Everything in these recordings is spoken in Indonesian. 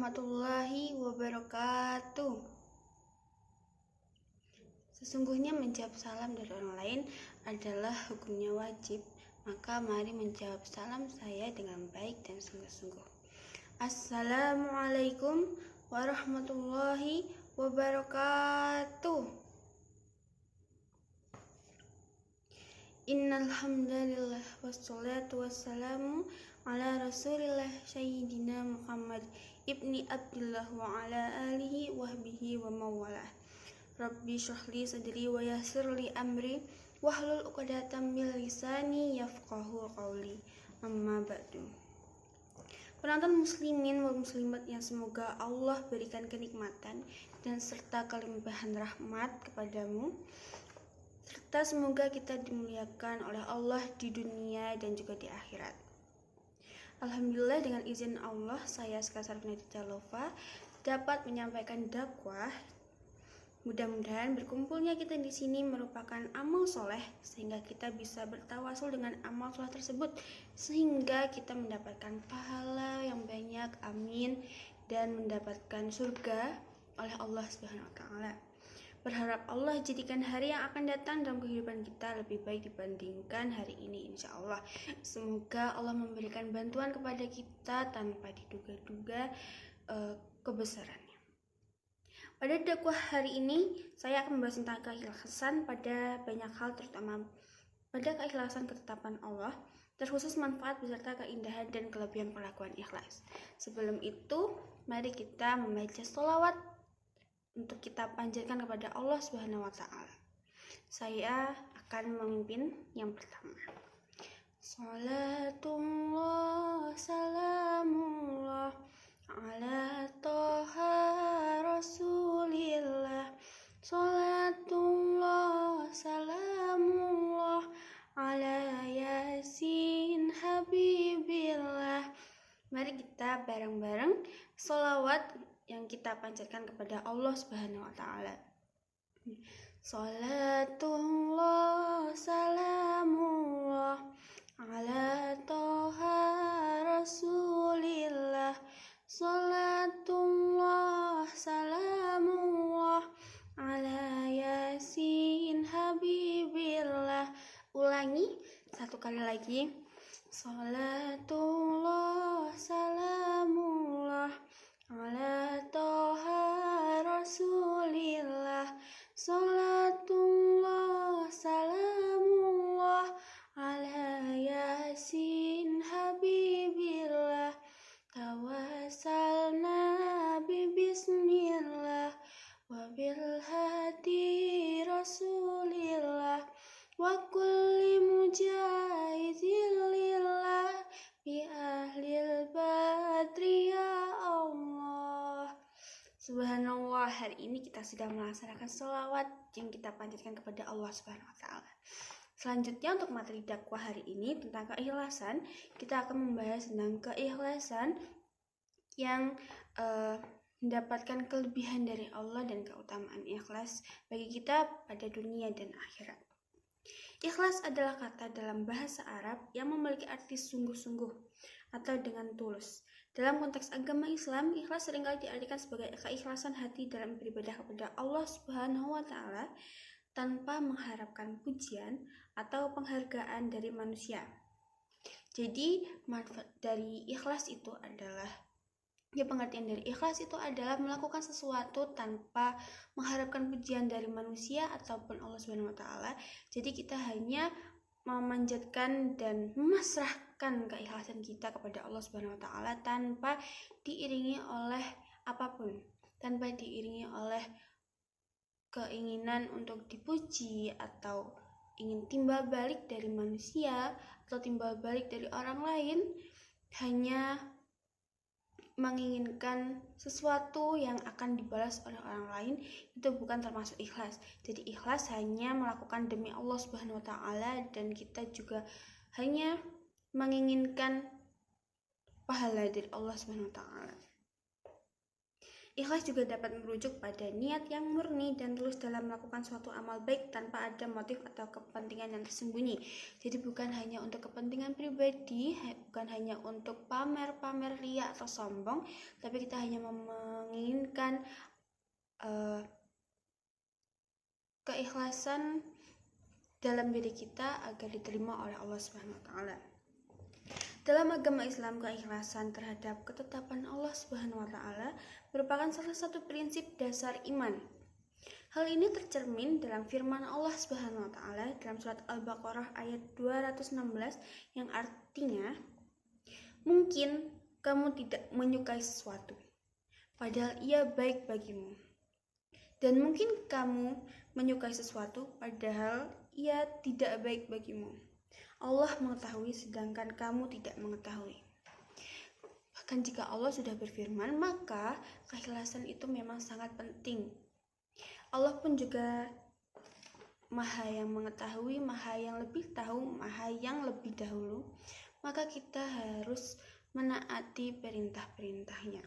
warahmatullahi wabarakatuh. Sesungguhnya menjawab salam dari orang lain adalah hukumnya wajib, maka mari menjawab salam saya dengan baik dan sungguh-sungguh. Assalamualaikum warahmatullahi wabarakatuh. Innal hamdalillah wassalatu wassalamu ala Rasulillah Sayyidina Muhammad ibni Abdullah wa ala alihi wa sahbihi wa mawalah. Rabbi shrahli sadri wa yassirli amri wahlul 'uqdatam min lisani yafqahu qawli. Amma ba'du. Penonton muslimin wal muslimat yang semoga Allah berikan kenikmatan dan serta kelimpahan rahmat kepadamu, serta semoga kita dimuliakan oleh Allah di dunia dan juga di akhirat. Alhamdulillah, dengan izin Allah, saya Sekasar Pendidikan Lova dapat menyampaikan dakwah. Mudah-mudahan berkumpulnya kita di sini merupakan amal soleh, sehingga kita bisa bertawasul dengan amal soleh tersebut, sehingga kita mendapatkan pahala yang banyak, amin, dan mendapatkan surga oleh Allah Subhanahu wa Ta'ala. Berharap Allah jadikan hari yang akan datang dalam kehidupan kita lebih baik dibandingkan hari ini, insya Allah. Semoga Allah memberikan bantuan kepada kita tanpa diduga-duga kebesarannya. Pada dakwah hari ini, saya akan membahas tentang keikhlasan pada banyak hal, terutama pada keikhlasan ketetapan Allah, terkhusus manfaat beserta keindahan dan kelebihan perlakuan ikhlas. Sebelum itu, mari kita membaca sholawat untuk kita panjatkan kepada Allah Subhanahu wa Ta'ala. Saya akan memimpin yang pertama. Salatullah salamullah ala toha rasulillah. Salatullah salamullah ala yasin habibillah. Mari kita bareng-bareng sholawat yang kita panjatkan kepada Allah Subhanahu wa Ta'ala. Salatullah salamullah ala toha rasulillah. Salatullah salamullah ala yasin habibillah. Ulangi satu kali lagi. Salatullah salamullah ala toha rasulillah. Salatullah salamullah ala yasin habibillah. Tawassalna bismillah wa bil hadi rasulillah wa kulli mujahidin lillah bi ahlil badri ya Allah. Subhanallah, hari ini kita sudah melaksanakan sholawat yang kita panjatkan kepada Allah Subhanahu wa Ta'ala. Selanjutnya, untuk materi dakwah hari ini tentang keikhlasan, kita akan membahas tentang keikhlasan yang mendapatkan kelebihan dari Allah dan keutamaan ikhlas bagi kita pada dunia dan akhirat. Ikhlas adalah kata dalam bahasa Arab yang memiliki arti sungguh-sungguh atau dengan tulus. Dalam konteks agama Islam, ikhlas seringkali diartikan sebagai keikhlasan hati dalam beribadah kepada Allah Subhanahu wa Ta'ala tanpa mengharapkan pujian atau penghargaan dari manusia. Jadi, manfaat dari ikhlas itu adalah, pengertian dari ikhlas itu adalah melakukan sesuatu tanpa mengharapkan pujian dari manusia ataupun Allah Subhanahu wa Ta'ala. Jadi kita hanya memanjatkan dan memasrahkan keikhlasan kita kepada Allah Subhanahu wa Ta'ala tanpa diiringi oleh apapun, tanpa diiringi oleh keinginan untuk dipuji atau ingin timbal balik dari manusia atau timbal balik dari orang lain. Hanya menginginkan sesuatu yang akan dibalas oleh orang lain, itu bukan termasuk ikhlas. Jadi ikhlas hanya melakukan demi Allah Subhanahu wa Ta'ala, dan kita juga hanya menginginkan pahala dari Allah Subhanahu wa Ta'ala. Ikhlas juga dapat merujuk pada niat yang murni dan tulus dalam melakukan suatu amal baik tanpa ada motif atau kepentingan yang tersembunyi. Jadi bukan hanya untuk kepentingan pribadi, bukan hanya untuk pamer-pamer ria atau sombong, tapi kita hanya menginginkan keikhlasan dalam diri kita agar diterima oleh Allah Subhanahu wa taala. Dalam agama Islam, keikhlasan terhadap ketetapan Allah Subhanahu wa taala merupakan salah satu prinsip dasar iman. Hal ini tercermin dalam firman Allah Subhanahu wa taala dalam surat Al-Baqarah ayat 216 yang artinya, mungkin kamu tidak menyukai sesuatu, padahal ia baik bagimu. Dan mungkin kamu menyukai sesuatu, padahal ia tidak baik bagimu. Allah mengetahui sedangkan kamu tidak mengetahui. Bahkan jika Allah sudah berfirman, maka keikhlasan itu memang sangat penting. Allah pun juga Maha yang mengetahui, Maha yang lebih tahu, Maha yang lebih dahulu. Maka kita harus menaati perintah-perintahnya.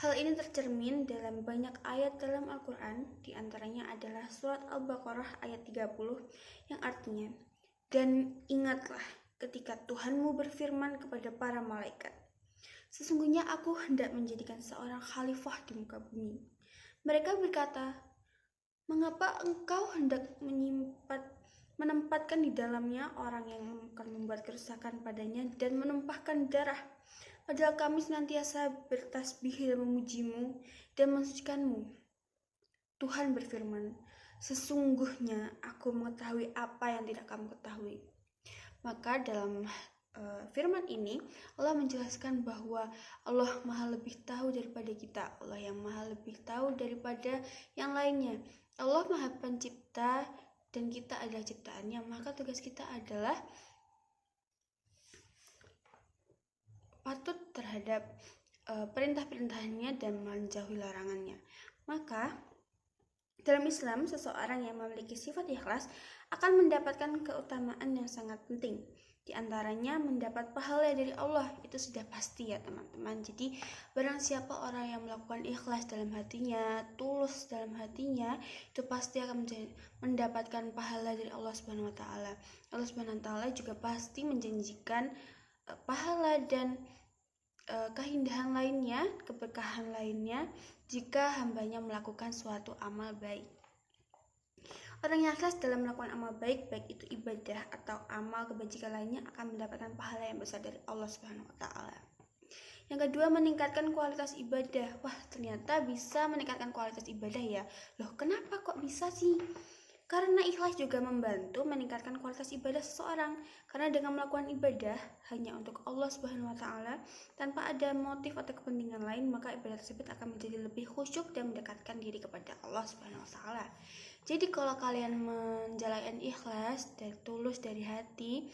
Hal ini tercermin dalam banyak ayat dalam Al-Quran, diantaranya adalah surat Al-Baqarah ayat 30 yang artinya, dan ingatlah ketika Tuhanmu berfirman kepada para malaikat, sesungguhnya aku hendak menjadikan seorang khalifah di muka bumi. Mereka berkata, mengapa engkau hendak menempatkan di dalamnya orang yang akan membuat kerusakan padanya dan menumpahkan darah? Padahal kami senantiasa bertasbih dan memujimu dan mensucikanmu. Tuhan berfirman, sesungguhnya aku mengetahui apa yang tidak kamu ketahui. Maka dalam firman ini Allah menjelaskan bahwa Allah Maha lebih tahu daripada kita, Allah yang Maha lebih tahu daripada yang lainnya. Allah Maha Pencipta dan kita adalah ciptaannya, maka tugas kita adalah patuh terhadap perintah-perintahnya dan menjauhi larangannya. Maka dalam Islam, seseorang yang memiliki sifat ikhlas akan mendapatkan keutamaan yang sangat penting. Di antaranya mendapat pahala dari Allah, itu sudah pasti ya teman-teman. Jadi barang siapa orang yang melakukan ikhlas dalam hatinya, tulus dalam hatinya, itu pasti akan mendapatkan pahala dari Allah Subhanahu wa taala. Allah Subhanahu wa taala juga pasti menjanjikan pahala dan keindahan lainnya, keberkahan lainnya jika hambanya melakukan suatu amal baik. Orang yang ikhlas dalam melakukan amal baik, baik itu ibadah atau amal kebajikan lainnya, akan mendapatkan pahala yang besar dari Allah Subhanahu wa taala. Yang kedua, meningkatkan kualitas ibadah. Wah, ternyata bisa meningkatkan kualitas ibadah ya. Loh, kenapa kok bisa sih? Karena ikhlas juga membantu meningkatkan kualitas ibadah seseorang. Karena dengan melakukan ibadah hanya untuk Allah Subhanahu wa taala tanpa ada motif atau kepentingan lain, maka ibadah tersebut akan menjadi lebih khusyuk dan mendekatkan diri kepada Allah Subhanahu wa taala. Jadi kalau kalian menjalankan ikhlas dan tulus dari hati,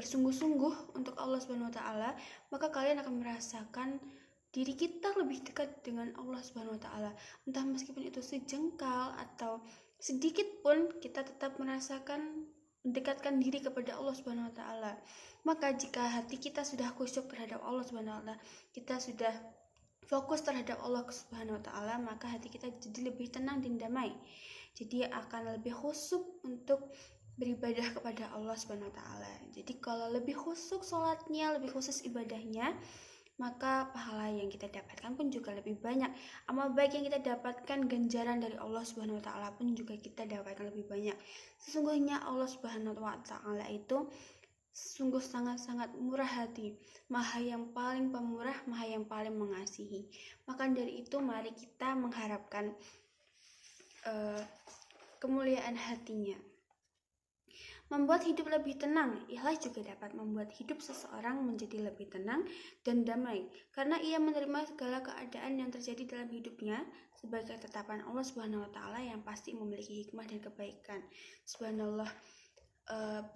bersungguh-sungguh untuk Allah Subhanahu wa taala, maka kalian akan merasakan diri kita lebih dekat dengan Allah Subhanahu wa taala. Entah meskipun itu sejengkal atau sedikit pun, kita tetap merasakan mendekatkan diri kepada Allah Subhanahu wa taala. Maka jika hati kita sudah khusyuk terhadap Allah Subhanahu wa taala, kita sudah fokus terhadap Allah Subhanahu wa taala, maka hati kita jadi lebih tenang dan damai. Jadi akan lebih khusyuk untuk beribadah kepada Allah Subhanahu wa taala. Jadi kalau lebih khusyuk salatnya, lebih khusus ibadahnya, maka pahala yang kita dapatkan pun juga lebih banyak. Amal baik yang kita dapatkan, ganjaran dari Allah Subhanahu wa taala pun juga kita dapatkan lebih banyak. Sesungguhnya Allah Subhanahu wa taala itu sungguh sangat-sangat murah hati, Maha yang paling pemurah, Maha yang paling mengasihi. Maka dari itu mari kita mengharapkan kemuliaan hatinya. Membuat hidup lebih tenang. Ikhlas juga dapat membuat hidup seseorang menjadi lebih tenang dan damai, karena ia menerima segala keadaan yang terjadi dalam hidupnya sebagai ketetapan Allah Subhanahu wa taala yang pasti memiliki hikmah dan kebaikan. Subhanallah,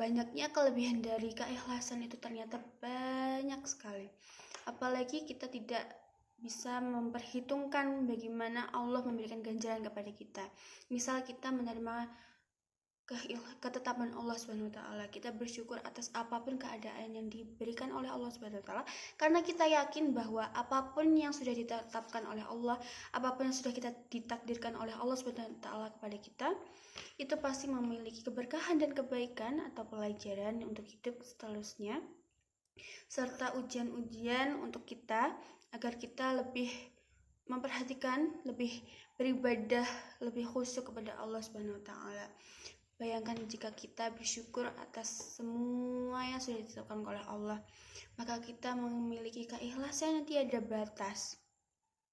banyaknya kelebihan dari keikhlasan itu ternyata banyak sekali. Apalagi kita tidak bisa memperhitungkan bagaimana Allah memberikan ganjaran kepada kita. Misal kita menerima ketetapan Allah Subhanahu wa taala. Kita bersyukur atas apapun keadaan yang diberikan oleh Allah Subhanahu wa taala, karena kita yakin bahwa apapun yang sudah ditetapkan oleh Allah, apapun yang sudah kita ditakdirkan oleh Allah Subhanahu wa taala kepada kita, itu pasti memiliki keberkahan dan kebaikan atau pelajaran untuk hidup seterusnya, serta ujian-ujian untuk kita agar kita lebih memperhatikan, lebih beribadah, lebih khusyuk kepada Allah Subhanahu wa taala. Bayangkan jika kita bersyukur atas semua yang sudah ditetapkan oleh Allah, maka kita memiliki keikhlasan yang tiada batas.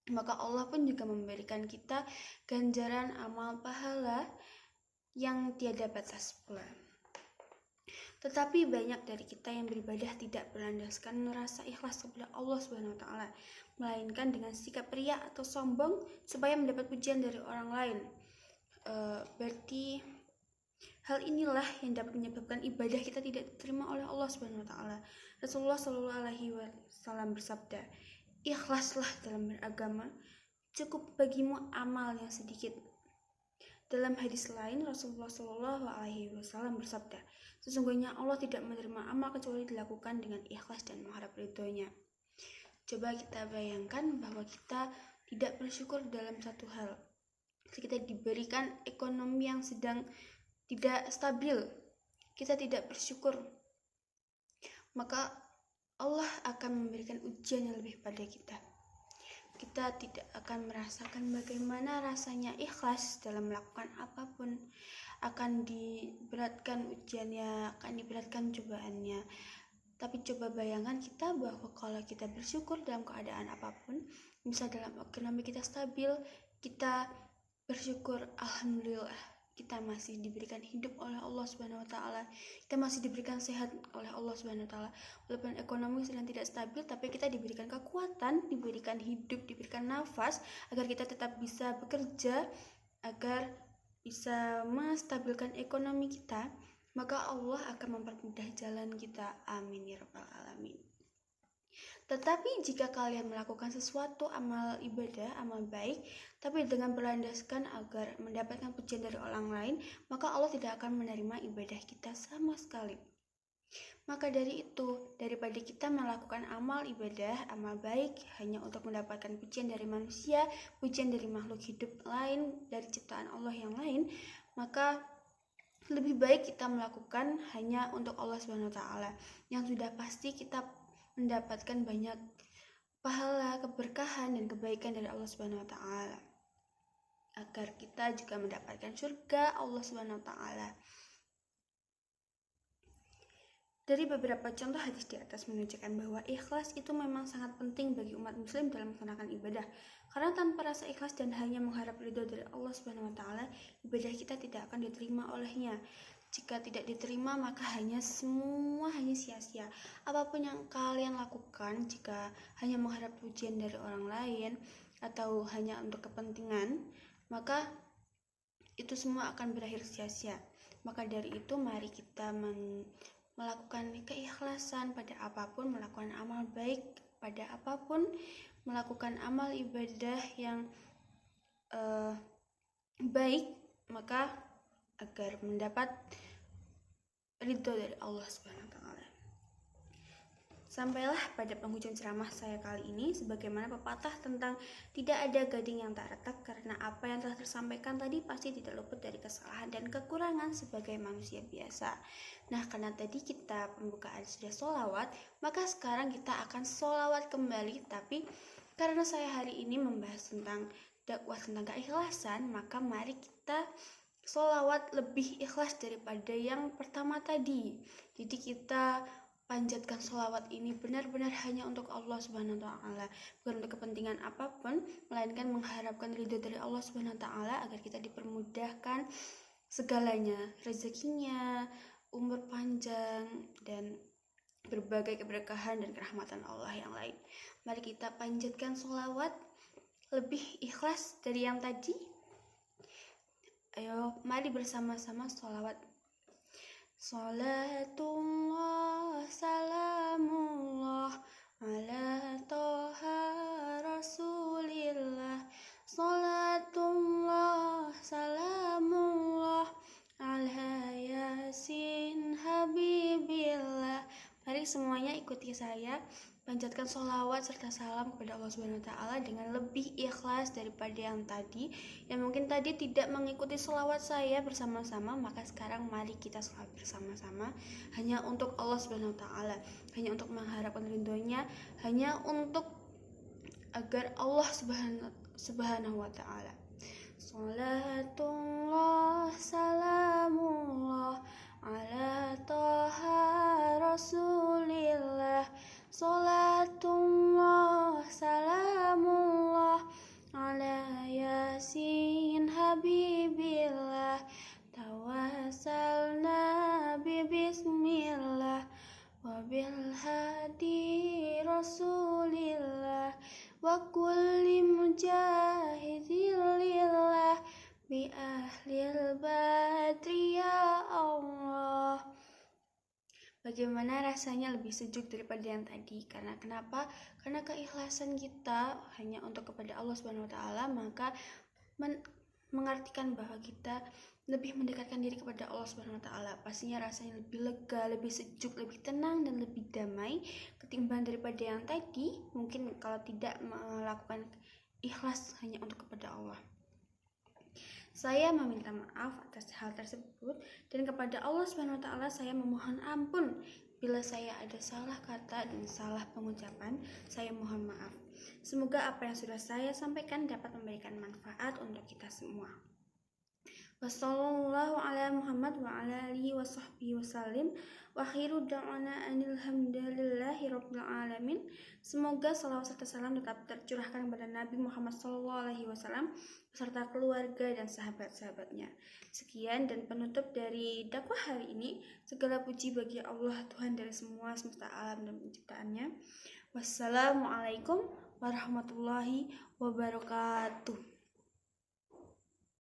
Maka Allah pun juga memberikan kita ganjaran amal pahala yang tiada batas pula. Tetapi banyak dari kita yang beribadah tidak berlandaskan rasa ikhlas kepada Allah Subhanahu wa taala, melainkan dengan sikap riya atau sombong supaya mendapat pujian dari orang lain. Berarti hal inilah yang dapat menyebabkan ibadah kita tidak diterima oleh Allah Subhanahu wa taala. Rasulullah Shallallahu alaihi wasallam bersabda, "Ikhlaslah dalam beragama, cukup bagimu amal yang sedikit." Dalam hadis lain, Rasulullah Shallallahu alaihi wasallam bersabda, "Sesungguhnya Allah tidak menerima amal kecuali dilakukan dengan ikhlas dan mengharap ridhonya." Coba kita bayangkan bahwa kita tidak bersyukur dalam satu hal. Kita diberikan ekonomi yang sedang tidak stabil, kita tidak bersyukur, maka Allah akan memberikan ujian yang lebih pada kita. Kita tidak akan merasakan bagaimana rasanya ikhlas dalam melakukan apapun. Akan diberatkan ujiannya, akan diberatkan cobaannya. Tapi coba bayangkan kita bahwa kalau kita bersyukur dalam keadaan apapun, misal dalam ekonomi kita stabil, kita bersyukur, alhamdulillah kita masih diberikan hidup oleh Allah Subhanahu wa taala. Kita masih diberikan sehat oleh Allah Subhanahu wa taala. Walaupun ekonomi sedang tidak stabil, tapi kita diberikan kekuatan, diberikan hidup, diberikan nafas agar kita tetap bisa bekerja, agar bisa menstabilkan ekonomi kita. Maka Allah akan mempermudah jalan kita. Amin ya rabbal alamin. Tetapi jika kalian melakukan sesuatu amal ibadah, amal baik, tapi dengan berlandaskan agar mendapatkan pujian dari orang lain, maka Allah tidak akan menerima ibadah kita sama sekali. Maka dari itu, daripada kita melakukan amal ibadah, amal baik hanya untuk mendapatkan pujian dari manusia, pujian dari makhluk hidup lain, dari ciptaan Allah yang lain, maka lebih baik kita melakukan hanya untuk Allah Subhanahu wa taala, yang sudah pasti kita mendapatkan banyak pahala, keberkahan dan kebaikan dari Allah Subhanahu wa taala, agar kita juga mendapatkan surga Allah Subhanahu wa taala. Dari beberapa contoh hadis di atas menunjukkan bahwa ikhlas itu memang sangat penting bagi umat muslim dalam melaksanakan ibadah. Karena tanpa rasa ikhlas dan hanya mengharap ridho dari Allah Subhanahu wa taala, ibadah kita tidak akan diterima olehnya. Jika tidak diterima, maka semua hanya sia-sia. Apapun yang kalian lakukan, jika hanya mengharap pujian dari orang lain atau hanya untuk kepentingan, maka itu semua akan berakhir sia-sia. Maka dari itu, mari kita melakukan keikhlasan pada apapun, melakukan amal baik pada apapun, melakukan amal ibadah yang baik, maka agar mendapat ridho dari Allah Subhanahu wa taala. Sampailah pada penghujung ceramah saya kali ini, sebagaimana pepatah tentang tidak ada gading yang tak retak, karena apa yang telah tersampaikan tadi pasti tidak luput dari kesalahan dan kekurangan sebagai manusia biasa. Nah, karena tadi kita pembukaan sudah sholawat, maka sekarang kita akan sholawat kembali. Tapi karena saya hari ini membahas tentang dakwah tentang keikhlasan, maka mari kita sholawat lebih ikhlas daripada yang pertama tadi. Jadi kita panjatkan sholawat ini benar-benar hanya untuk Allah Subhanahu wa taala, bukan untuk kepentingan apapun, melainkan mengharapkan ridho dari Allah Subhanahu wa taala agar kita dipermudahkan segalanya, rezekinya, umur panjang, dan berbagai keberkahan dan kerahmatan Allah yang lain. Mari kita panjatkan sholawat lebih ikhlas dari yang tadi. Ayo, mari bersama-sama sholawat. Salatullah, salamullah, ala toha rasulillah. Salatullah, salamullah, ala semuanya ikuti saya, panjatkan sholawat serta salam kepada Allah Subhanahu wa Ta'ala dengan lebih ikhlas daripada yang tadi. Yang mungkin tadi tidak mengikuti sholawat saya bersama-sama, maka sekarang mari kita sholawat bersama-sama hanya untuk Allah Subhanahu wa Ta'ala, hanya untuk mengharapkan ridhonya, hanya untuk agar Allah Subhanahu wa Ta'ala. Salatullah salamullah ala toha rasulillah. Salatullah salamullah ala yasin habibillah. Tawassalna bismillah wabil hadi rasulillah wa kulli mujahidin lillah bi ahlil badri ya Allah. Bagaimana rasanya lebih sejuk daripada yang tadi? Karena kenapa? Karena keikhlasan kita hanya untuk kepada Allah Subhanahu wa Ta'ala, maka mengartikan bahwa kita lebih mendekatkan diri kepada Allah Subhanahu wa Ta'ala. Pastinya rasanya lebih lega, lebih sejuk, lebih tenang, dan lebih damai ketimbang daripada yang tadi. Mungkin kalau tidak melakukan ikhlas hanya untuk kepada Allah. Saya meminta maaf atas hal tersebut, dan kepada Allah Subhanahu wa Ta'ala saya memohon ampun bila saya ada salah kata dan salah pengucapan. Saya mohon maaf. Semoga apa yang sudah saya sampaikan dapat memberikan manfaat untuk kita semua. Wassallallahu ala Muhammad wa ala alihi wa sahbihi wasallim. Wa akhiru da'wana alhamdulillahi rabbil alamin. Semoga salawat serta salam tetap tercurahkan kepada Nabi Muhammad SAW beserta keluarga dan sahabat-sahabatnya. Sekian dan penutup dari dakwah hari ini. Segala puji bagi Allah, Tuhan dari semua semesta alam dan penciptaannya. Wassalamualaikum warahmatullahi wabarakatuh.